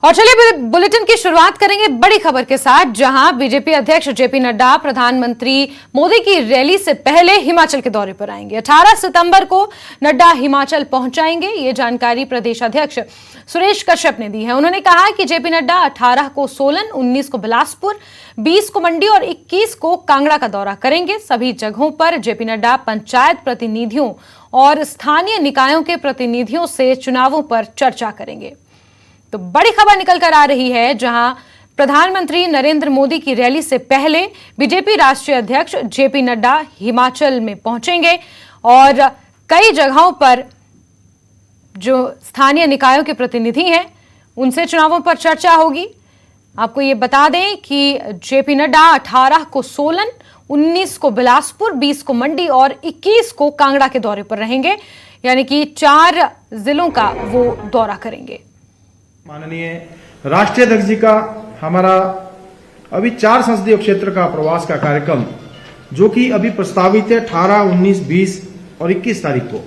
और चलिए बुलेटिन की शुरुआत करेंगे बड़ी खबर के साथ, जहां बीजेपी अध्यक्ष जेपी नड्डा प्रधानमंत्री मोदी की रैली से पहले हिमाचल के दौरे पर आएंगे। 18 सितंबर को नड्डा हिमाचल पहुंचाएंगे। ये जानकारी प्रदेश अध्यक्ष सुरेश कश्यप ने दी है। उन्होंने कहा कि जेपी नड्डा 18 को सोलन, 19 को बिलासपुर, 20 को मंडी और 21 को कांगड़ा का दौरा करेंगे। सभी जगहों पर जेपी नड्डा पंचायत प्रतिनिधियों और स्थानीय निकायों के प्रतिनिधियों से चुनावों पर चर्चा करेंगे। तो बड़ी खबर निकल कर आ रही है, जहां प्रधानमंत्री नरेंद्र मोदी की रैली से पहले बीजेपी राष्ट्रीय अध्यक्ष जेपी नड्डा हिमाचल में पहुंचेंगे और कई जगहों पर जो स्थानीय निकायों के प्रतिनिधि हैं उनसे चुनावों पर चर्चा होगी। आपको ये बता दें कि जेपी नड्डा 18 को सोलन, 19 को बिलासपुर, 20 को मंडी और 21 को कांगड़ा के दौरे पर रहेंगे, यानी कि 4 जिलों का वो दौरा करेंगे। माननीय राष्ट्रीय अध्यक्ष जी का हमारा अभी 4 संसदीय क्षेत्र का प्रवास का कार्यक्रम, जो कि अभी प्रस्तावित है 18, 19, 20 और 21 तारीख को,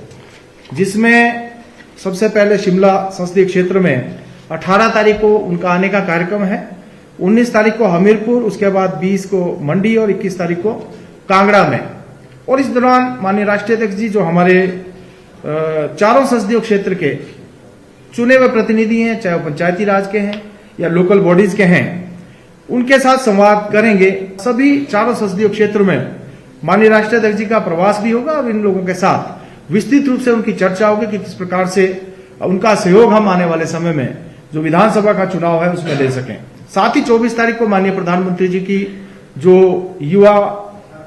जिसमें सबसे पहले शिमला संसदीय क्षेत्र में 18 तारीख को उनका आने का कार्यक्रम है, 19 तारीख को हमीरपुर, उसके बाद 20 को मंडी और 21 तारीख को कांगड़ा में। और इस दौरान माननीय राष्ट्रीय अध्यक्ष जी जो हमारे चारों संसदीय क्षेत्र के चुने हुए प्रतिनिधि हैं, चाहे वो पंचायती राज के हैं या लोकल बॉडीज के हैं, उनके साथ संवाद करेंगे। सभी चारों संसदीय क्षेत्र में माननीय राष्ट्रीय अध्यक्ष जी का प्रवास भी होगा और इन लोगों के साथ विस्तृत रूप से उनकी चर्चा होगी कि किस प्रकार से उनका सहयोग हम आने वाले समय में जो विधानसभा का चुनाव है उसमें ले सकें। साथ ही 24 तारीख को माननीय प्रधानमंत्री जी की जो युवा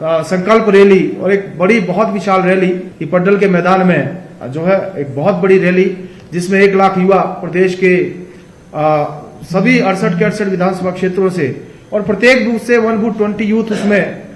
संकल्प रैली और एक बड़ी बहुत विशाल रैली पड्डल के मैदान में जो है, एक बहुत बड़ी रैली जिसमें 1 लाख युवा प्रदेश के सभी 68 के 68 विधानसभा क्षेत्रों से और प्रत्येक बूथ से 1 बूथ 20 यूथ उसमें